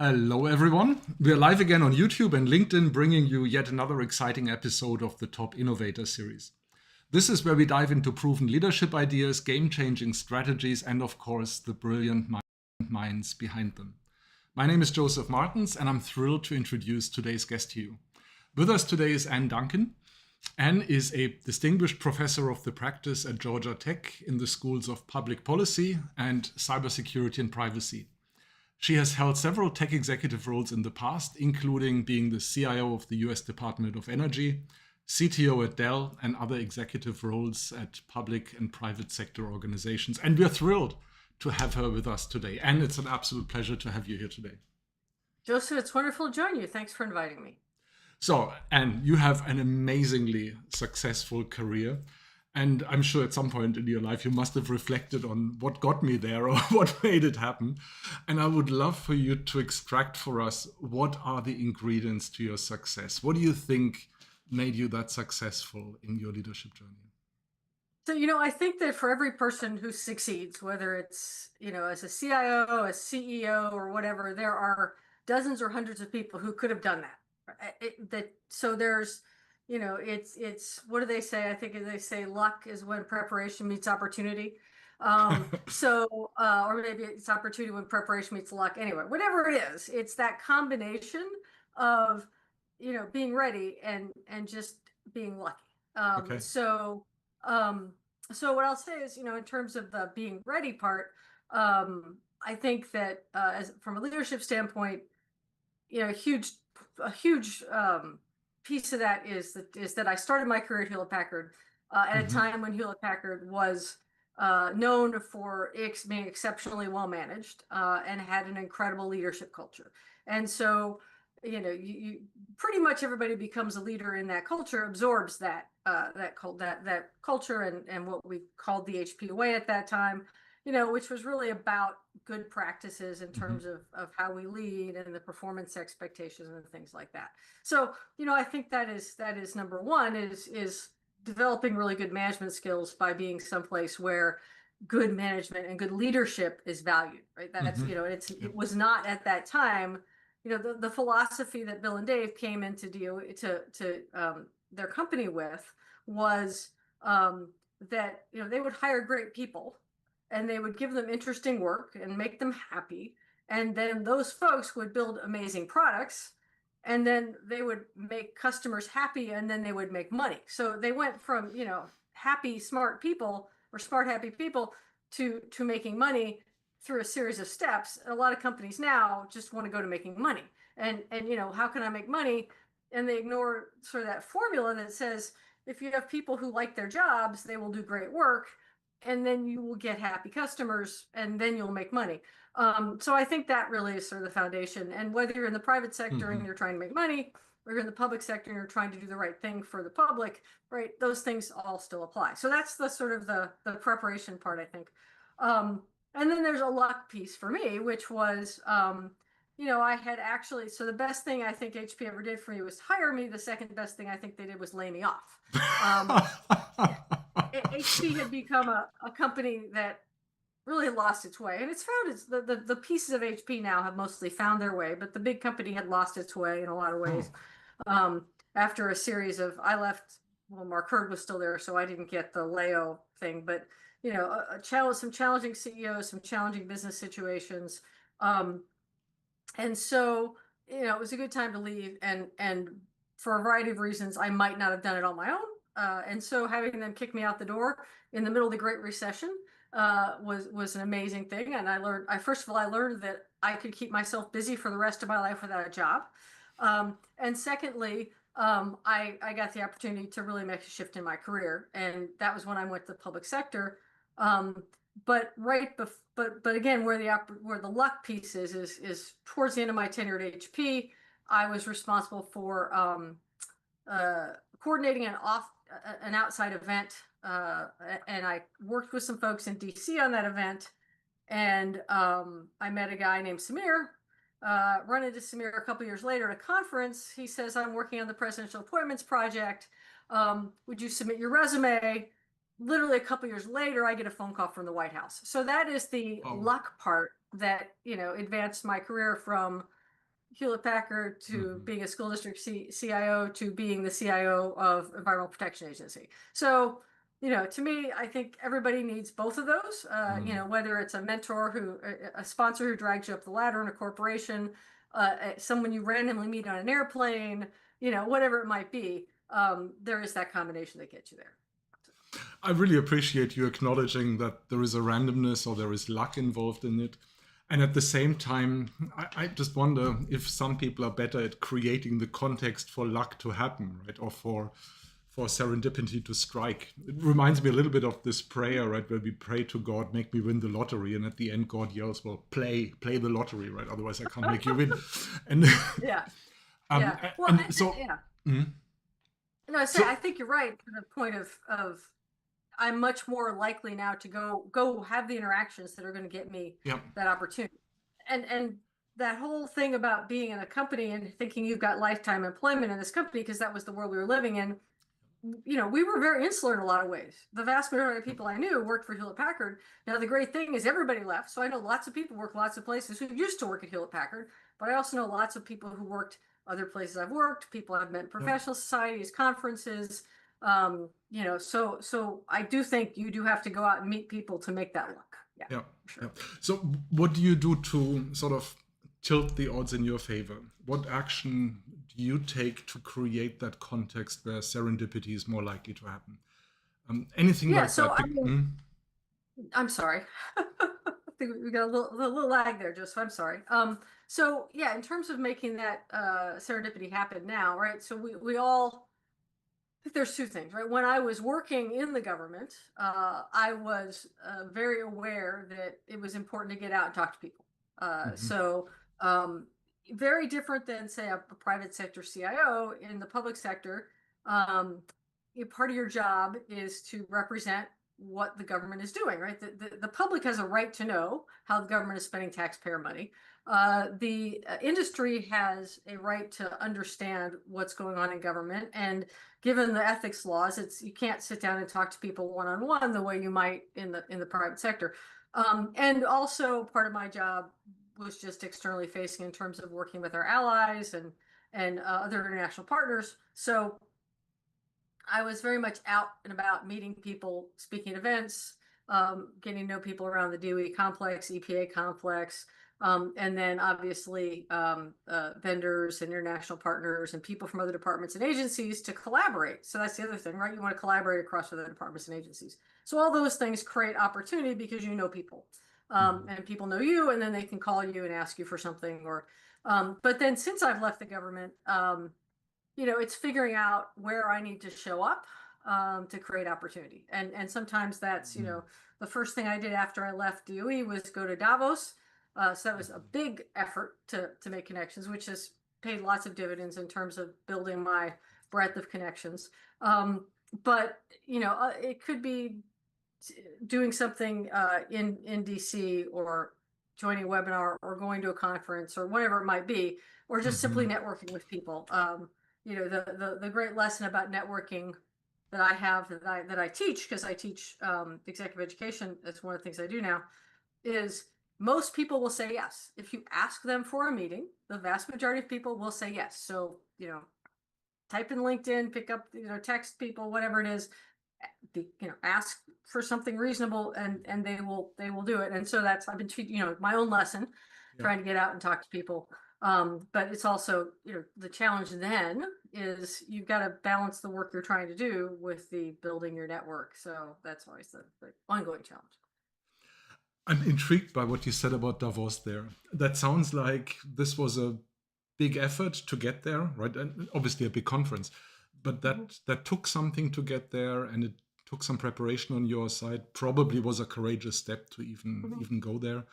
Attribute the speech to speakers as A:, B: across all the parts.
A: Hello, everyone. We're live again on YouTube and LinkedIn, bringing you yet another exciting episode of the Top Innovator Series. This is where we dive into proven leadership ideas, game-changing strategies, and of course, the brilliant minds behind them. My name is Josef Martens, and I'm thrilled to introduce today's guest to you. With us today is Ann Dunkin. Ann is a distinguished professor of the practice at Georgia Tech in the schools of public policy and cybersecurity and privacy. She has held several tech executive roles in the past, including being the CIO of the US Department of Energy, CTO at Dell, and other executive roles at public and private sector organizations. And we're thrilled to have her with us today. And it's an absolute pleasure to have you here today.
B: Joseph, it's wonderful to join you. Thanks for inviting me.
A: So, Ann, you have an amazingly successful career. And I'm sure at some point in your life, you must have reflected on what got me there or what made it happen. And I would love for you to extract for us, what are the ingredients to your success? What do you think made you that successful in your leadership journey?
B: So, I think that for every person who succeeds, whether it's, as a CIO, a CEO, or whatever, there are dozens or hundreds of people who could have done that. So there's, it's what do they say? I think they say luck is when preparation meets opportunity. Or maybe it's opportunity when preparation meets luck. Anyway, whatever it is, it's that combination of, being ready and just being lucky.
A: Okay.
B: So what I'll say is, in terms of the being ready part, I think that as from a leadership standpoint, a huge piece of that is that I started my career at Hewlett-Packard at a time when Hewlett-Packard was known for being exceptionally well managed and had an incredible leadership culture. And so, you pretty much everybody becomes a leader in that culture, absorbs that culture and what we called the HP way at that time, which was really about good practices in terms of how we lead and the performance expectations and things like that. So, I think that is number one is developing really good management skills by being someplace where good management and good leadership is valued, right? That's, it was not at that time, the philosophy that Bill and Dave came in to deal to their company with was that, they would hire great people and they would give them interesting work and make them happy. And then those folks would build amazing products and then they would make customers happy and then they would make money. So they went from, happy, smart people or smart, happy people to making money through a series of steps. A lot of companies now just want to go to making money and, how can I make money? And they ignore sort of that formula that says, if you have people who like their jobs, they will do great work. And then you will get happy customers and then you'll make money. So I think that really is sort of the foundation. And whether you're in the private sector and you're trying to make money, or you're in the public sector and you're trying to do the right thing for the public, right? Those things all still apply. So that's the sort of the preparation part, I think. And then there's a luck piece for me, which was, I had actually, so the best thing I think HP ever did for me was hire me. The second best thing I think they did was lay me off. HP had become a company that really lost its way, and it's found the pieces of HP now have mostly found their way, but the big company had lost its way in a lot of ways. After a series of, I left, well, Mark Hurd was still there, so I didn't get the Leo thing, but some challenging CEOs, some challenging business situations, and so it was a good time to leave, and for a variety of reasons, I might not have done it on my own. And so having them kick me out the door in the middle of the Great Recession was an amazing thing. And I learned that I could keep myself busy for the rest of my life without a job. And secondly, I got the opportunity to really make a shift in my career. And that was when I went to the public sector. But again, where the luck piece is towards the end of my tenure at HP, I was responsible for coordinating an outside event, and I worked with some folks in DC on that event, and I met a guy named Samir, run into Samir a couple years later at a conference. He says, I'm working on the Presidential Appointments Project. Would you submit your resume? Literally a couple years later, I get a phone call from the White House. So that is the luck part that, advanced my career from Hewlett-Packard to being a school district CIO to being the CIO of Environmental Protection Agency. So, to me, I think everybody needs both of those. Whether it's a mentor a sponsor who drags you up the ladder in a corporation, someone you randomly meet on an airplane, whatever it might be, there is that combination that gets you there.
A: I really appreciate you acknowledging that there is a randomness or there is luck involved in it. And at the same time, I just wonder if some people are better at creating the context for luck to happen, right? Or for serendipity to strike. It reminds me a little bit of this prayer, right? Where we pray to God, make me win the lottery. And at the end, God yells, well, play the lottery, right? Otherwise I can't make you win. And
B: yeah. No, I think you're right to the point of I'm much more likely now to go have the interactions that are going to get me that opportunity. And that whole thing about being in a company and thinking you've got lifetime employment in this company, because that was the world we were living in, we were very insular in a lot of ways. The vast majority of people I knew worked for Hewlett-Packard. Now, the great thing is everybody left. So I know lots of people work lots of places who used to work at Hewlett-Packard, but I also know lots of people who worked other places I've worked, people I've met in professional societies, conferences. So I do think you do have to go out and meet people to make that luck. Sure.
A: So what do you do to sort of tilt the odds in your favor? What action do you take to create that context where serendipity is more likely to happen? Anything like that?
B: I'm sorry. I think we got a little lag there, Joseph. I'm sorry. So yeah, in terms of making that serendipity happen now, right? So we all, I think there's two things, right? When I was working in the government, I was very aware that it was important to get out and talk to people. So very different than, say, a private sector CIO. In the public sector, part of your job is to represent what the government is doing, right? The public has a right to know how the government is spending taxpayer money. The industry has a right to understand what's going on in government, and given the ethics laws, you can't sit down and talk to people one-on-one the way you might in the private sector. And also part of my job was just externally facing in terms of working with our allies and other international partners. So I was very much out and about meeting people, speaking at events, getting to know people around the DOE complex, EPA complex, and then obviously vendors and international partners and people from other departments and agencies to collaborate. So that's the other thing, right? You want to collaborate across other departments and agencies. So all those things create opportunity because you know people, and people know you, and then they can call you and ask you for something. But then since I've left the government, it's figuring out where I need to show up to create opportunity. And sometimes that's, the first thing I did after I left DOE was go to Davos. So that was a big effort to make connections, which has paid lots of dividends in terms of building my breadth of connections. But, it could be doing something in DC, or joining a webinar, or going to a conference, or whatever it might be, or just simply networking with people. The great lesson about networking that I have, that I teach, because I teach executive education, that's one of the things I do now, is most people will say yes. If you ask them for a meeting, the vast majority of people will say yes. So, type in LinkedIn, pick up, text people, whatever it is, ask for something reasonable, and they will do it. And so I've been teaching, my own lesson, trying to get out and talk to people. But it's also, the challenge then is you've got to balance the work you're trying to do with the building your network. So that's always the ongoing challenge.
A: I'm intrigued by what you said about Davos there. That sounds like this was a big effort to get there, right? And obviously a big conference, but that took something to get there, and it took some preparation on your side. Probably was a courageous step to even go there.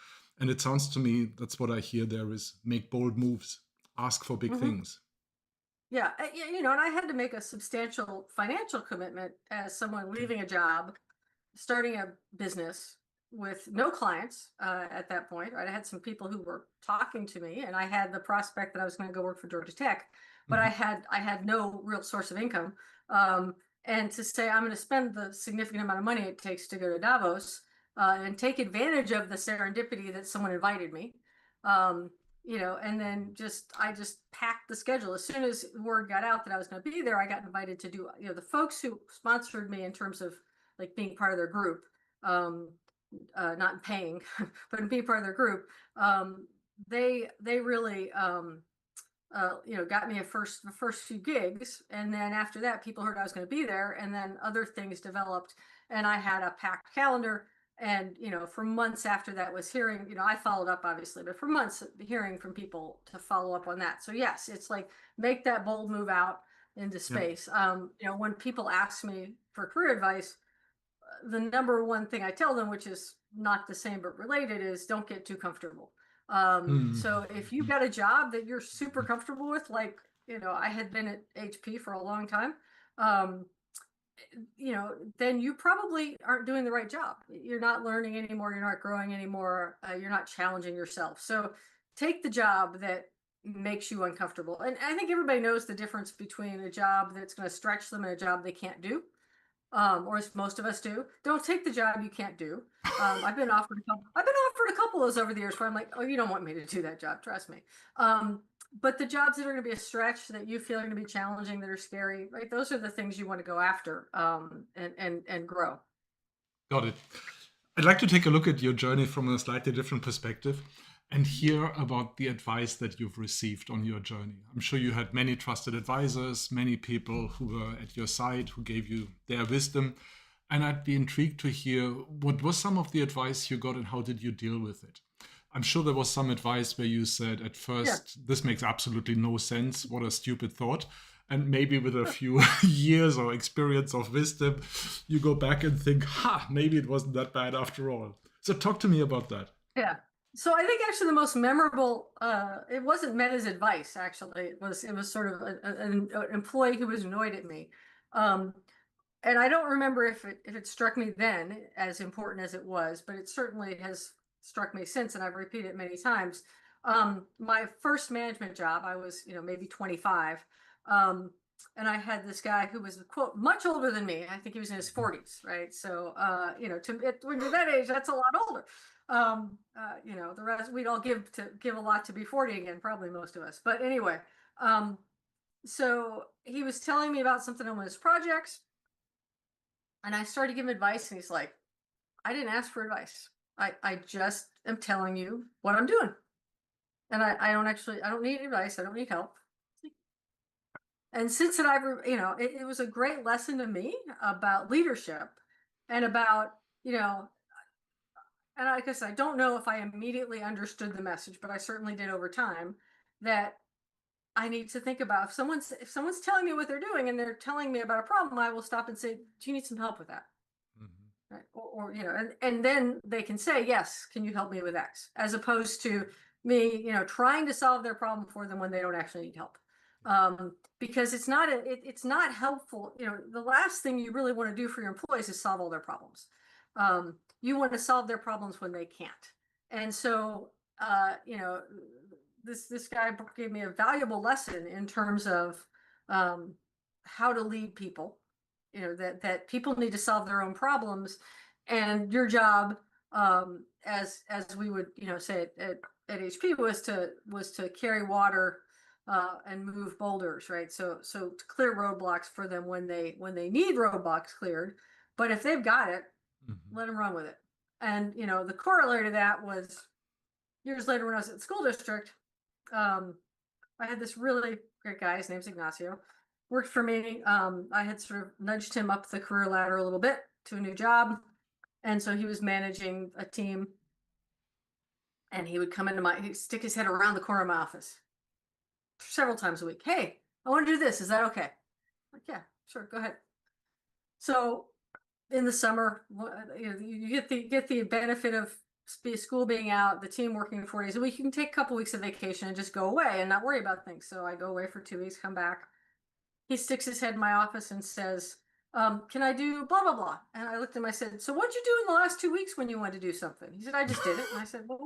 A: And it sounds to me, that's what I hear there, is make bold moves, ask for big things.
B: Yeah, and I had to make a substantial financial commitment as someone leaving a job, starting a business with no clients at that point. Right? I had some people who were talking to me, and I had the prospect that I was going to go work for Georgia Tech, but I had no real source of income. And to say I'm going to spend the significant amount of money it takes to go to Davos and take advantage of the serendipity that someone invited me, and then I just packed the schedule. As soon as word got out that I was going to be there, I got invited to do, the folks who sponsored me in terms of like being part of their group, not in paying, but in being part of their group. They really, got me the first few gigs. And then after that, people heard I was going to be there, and then other things developed, and I had a packed calendar. And, for months after that was hearing, I followed up obviously, but for months hearing from people to follow up on that. So yes, it's like, make that bold move out into space. When people ask me for career advice, the number one thing I tell them, which is not the same but related, is don't get too comfortable. So if you've got a job that you're super comfortable with, like, I had been at HP for a long time, then you probably aren't doing the right job. You're not learning anymore. You're not growing anymore. You're not challenging yourself. So take the job that makes you uncomfortable. And I think everybody knows the difference between a job that's going to stretch them and a job they can't do. Or as most of us do. Don't take the job you can't do. I've been offered a couple of those over the years where I'm like, oh, you don't want me to do that job, trust me. But the jobs that are going to be a stretch, that you feel are going to be challenging, that are scary, right? Those are the things you want to go after, and grow.
A: Got it. I'd like to take a look at your journey from a slightly different perspective and hear about the advice that you've received on your journey. I'm sure you had many trusted advisors, many people who were at your side, who gave you their wisdom. And I'd be intrigued to hear, what was some of the advice you got and how did you deal with it? I'm sure there was some advice where you said at first, this makes absolutely no sense. What a stupid thought. And maybe with a few years or experience of wisdom, you go back and think, maybe it wasn't that bad after all. So talk to me about that.
B: Yeah. So I think actually the most memorable, it wasn't meant as advice, actually. It was sort of an employee who was annoyed at me. And I don't remember if it struck me then as important as it was, but it certainly has struck me since, and I've repeated it many times. My first management job, I was, maybe 25. And I had this guy who was, quote, much older than me. I think he was in his 40s, right? So, when you're that age, that's a lot older. The rest, we'd all give a lot to be 40 again, probably most of us. But anyway, so he was telling me about something on one of his projects, and I started giving advice, and he's like, I didn't ask for advice. I just am telling you what I'm doing. And I don't need advice. I don't need help. And since then, it was a great lesson to me about leadership and about, and I guess I don't know if I immediately understood the message, but I certainly did over time, that I need to think about, if someone's telling me what they're doing and they're telling me about a problem, I will stop and say, do you need some help with that? Right. Or and then they can say, yes, can you help me with X? As opposed to me, trying to solve their problem for them when they don't actually need help. Because it's not helpful. The last thing you really want to do for your employees is solve all their problems. You want to solve their problems when they can't. And so, this guy gave me a valuable lesson in terms of how to lead people. That people need to solve their own problems, and your job, as we would say at HP, was to carry water and move boulders, right? So to clear roadblocks for them when they need roadblocks cleared. But if they've got it, let them run with it. And the corollary to that was, years later when I was at the school district, I had this really great guy. His name's Ignacio. Worked for me. I had sort of nudged him up the career ladder a little bit to a new job. And so he was managing a team, and he would come he'd stick his head around the corner of my office several times a week. Hey, I want to do this. Is that okay? I'm like, yeah, sure. Go ahead. So in the summer, you get the benefit of school being out, the team working 4 days a week. You can take a couple weeks of vacation and just go away and not worry about things. So I go away for 2 weeks, come back. He sticks his head in my office and says, can I do blah, blah, blah? And I looked at him, I said, so what'd you do in the last 2 weeks when you wanted to do something? He said, I just did it. And I said, well,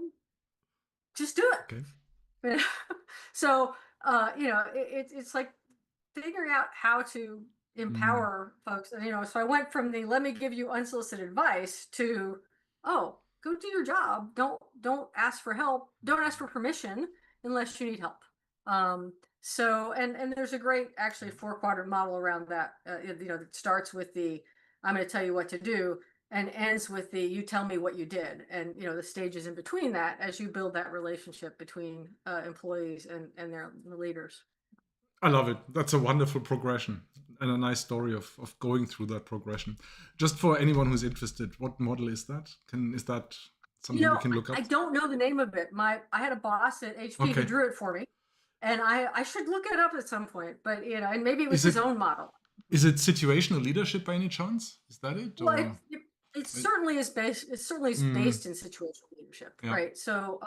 B: just do it. Okay. So, it's like figuring out how to empower folks. So I went from the, let me give you unsolicited advice, to, oh, go do your job. Don't ask for help. Don't ask for permission. unless you need help. So, and there's a great actually 4-quadrant model around that. That starts with the I'm going to tell you what to do and ends with the you tell me what you did, and the stages in between that as you build that relationship between employees and their leaders.
A: I love it. That's a wonderful progression and a nice story of going through that progression. Just for anyone who's interested, what model is that? Is that something we can look up?
B: I don't know the name of it. I had a boss at HP who drew it for me, and I should look it up at some point. But and maybe it was his own model.
A: Is it situational leadership by any chance? Is that it?
B: Well, it certainly is based. It certainly is based in situational leadership, right? So,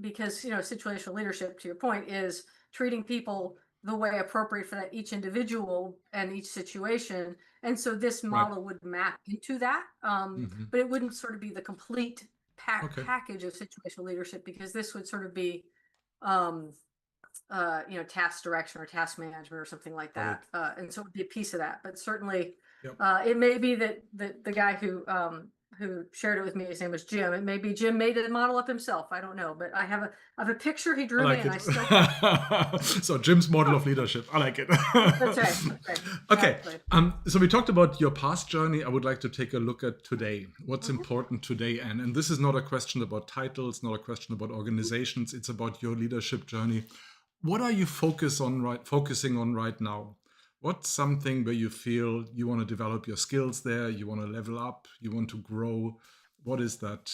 B: because situational leadership, to your point, is treating people the way appropriate for that each individual and each situation. And so this model would map into that, but it wouldn't sort of be the complete package of situational leadership, because this would sort of be task direction or task management or something like that. And so it would be a piece of that. But certainly it may be that the guy who shared it with me, his name was Jim. It may be Jim made the model up himself. I don't know, but I have a picture he drew me, and I still.
A: So Jim's model of leadership. I like it.
B: That's right.
A: Okay. So we talked about your past journey. I would like to take a look at today. What's important today, Ann? And this is not a question about titles, not a question about organizations. It's about your leadership journey. What are you focusing on right now? What's something where you feel you want to develop your skills there, you want to level up, you want to grow? What is that?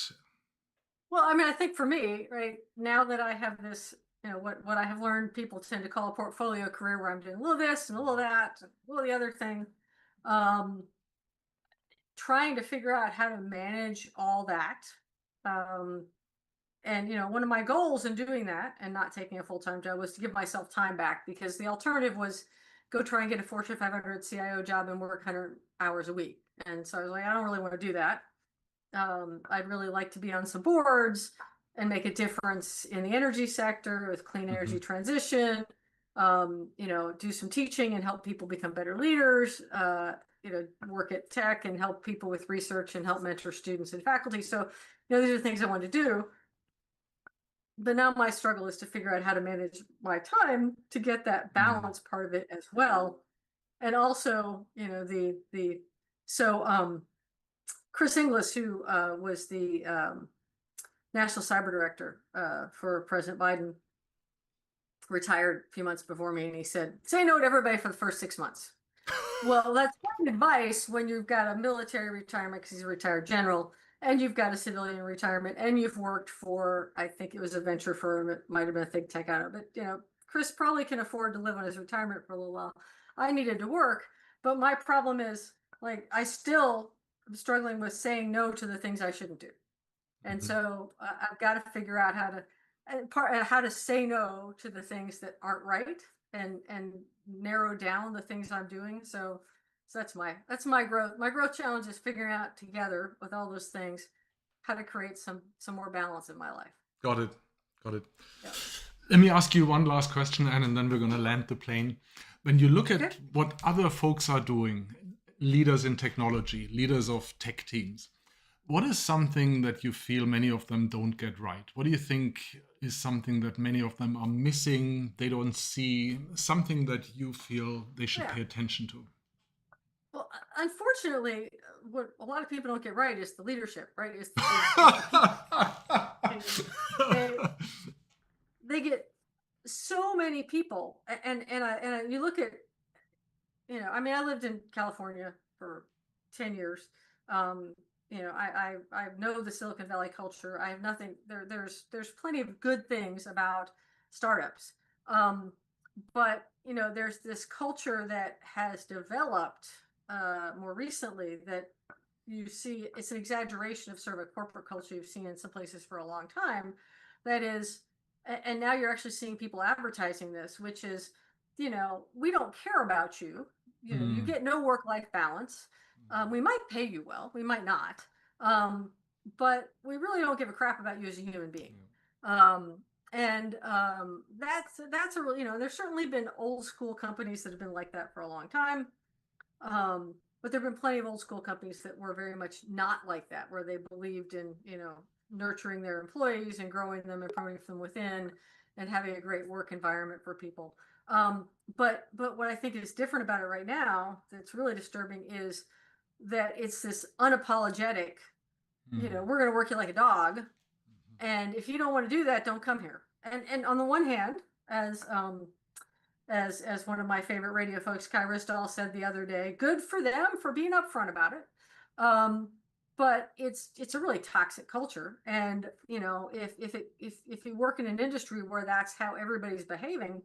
B: Well, I mean, I think for me, right now that I have this, what I have learned people tend to call a portfolio career, where I'm doing a little this and a little that, and a little the other thing, trying to figure out how to manage all that. And one of my goals in doing that and not taking a full-time job was to give myself time back, because the alternative was go try and get a Fortune 500 CIO job and work 100 hours a week. And so I was like, I don't really want to do that. I'd really like to be on some boards and make a difference in the energy sector with clean energy transition, do some teaching and help people become better leaders, work at tech and help people with research and help mentor students and faculty. So, these are things I want to do. But now my struggle is to figure out how to manage my time to get that balance part of it as well. And also, Chris Inglis, who was the National Cyber Director for President Biden, retired a few months before me, and he said, say no to everybody for the first 6 months. Well, that's good advice when you've got a military retirement, because he's a retired general, and you've got a civilian retirement, and you've worked for, I think it was a venture firm, it might have been a think tech, I don't know, but Chris probably can afford to live on his retirement for a little while. I needed to work, but my problem is, I still am struggling with saying no to the things I shouldn't do. And so I've got to figure out how to say no to the things that aren't right, and narrow down the things I'm doing. So that's my growth. My growth challenge is figuring out together with all those things how to create some more balance in my life.
A: Got it.
B: Yeah.
A: Let me ask you one last question, Ann, and then we're going to land the plane. When you look at what other folks are doing, leaders in technology, leaders of tech teams, what is something that you feel many of them don't get right? What do you think is something that many of them are missing, they don't see, something that you feel they should pay attention to?
B: Well, unfortunately, what a lot of people don't get right is the leadership, right? They get so many people, and you look at, I mean, I lived in California for 10 years. I know the Silicon Valley culture. I have nothing there. There's plenty of good things about startups, but there's this culture that has developed more recently that you see. It's an exaggeration of sort of a corporate culture you've seen in some places for a long time. That is, and now you're actually seeing people advertising this, which is, we don't care about you. You get no work-life balance. We might pay you well, we might not, but we really don't give a crap about you as a human being. That's a real, there's certainly been old school companies that have been like that for a long time. But there've been plenty of old school companies that were very much not like that, where they believed in, nurturing their employees and growing them and promoting from within and having a great work environment for people. But what I think is different about it right now that's really disturbing is that it's this unapologetic, we're going to work you like a dog. And if you don't want to do that, don't come here. And on the one hand, as one of my favorite radio folks, Kai Ristall, said the other day, good for them for being upfront about it. But it's a really toxic culture. And if you work in an industry where that's how everybody's behaving,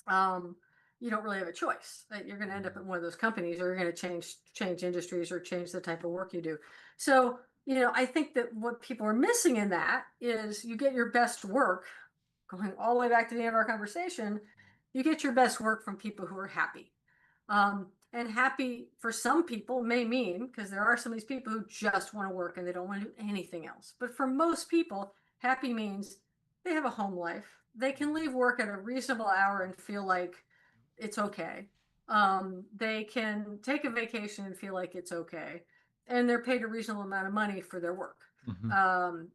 B: you don't really have a choice. You're going to end up at one of those companies, or you're going to change industries or change the type of work you do. So, I think that what people are missing in that is you get your best work, going all the way back to the end of our conversation, you get your best work from people who are happy. And happy for some people may mean, because there are some of these people who just want to work and they don't want to do anything else. But for most people, happy means they have a home life. They can leave work at a reasonable hour and feel like it's okay. They can take a vacation and feel like it's okay. And they're paid a reasonable amount of money for their work. And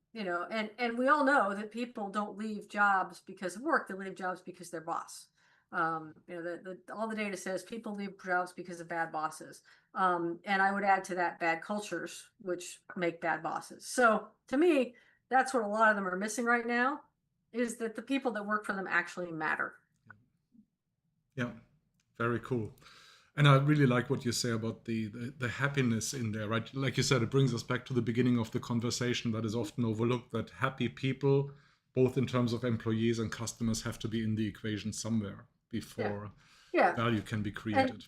B: we all know that people don't leave jobs because of work. They leave jobs because their boss. All the data says people leave jobs because of bad bosses. And I would add to that bad cultures, which make bad bosses. So to me, that's what a lot of them are missing right now, is that the people that work for them actually matter.
A: Yeah, very cool. And I really like what you say about the happiness in there, right? Like you said, it brings us back to the beginning of the conversation that is often overlooked, that happy people, both in terms of employees and customers, have to be in the equation somewhere before value can be created.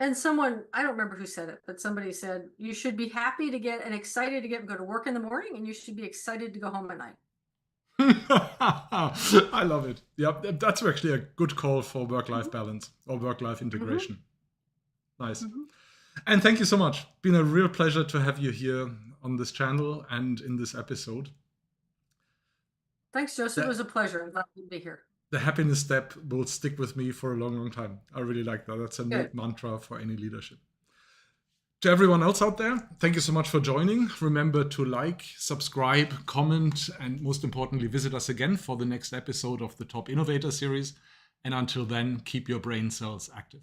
B: And someone, I don't remember who said it, but somebody said, you should be happy to get and excited to go to work in the morning, and you should be excited to go home at night.
A: I love it. Yeah, that's actually a good call for work-life balance or work-life integration. Nice. And thank you so much. Been a real pleasure to have you here on this channel and in this episode.
B: Thanks, Joseph. It was a pleasure. I'm glad to be here.
A: The happiness step will stick with me for a long, long time. I really like that. That's a neat mantra for any leadership. To everyone else out there, thank you so much for joining. Remember to like, subscribe, comment, and most importantly, visit us again for the next episode of the Top Innovator Series. And until then, keep your brain cells active.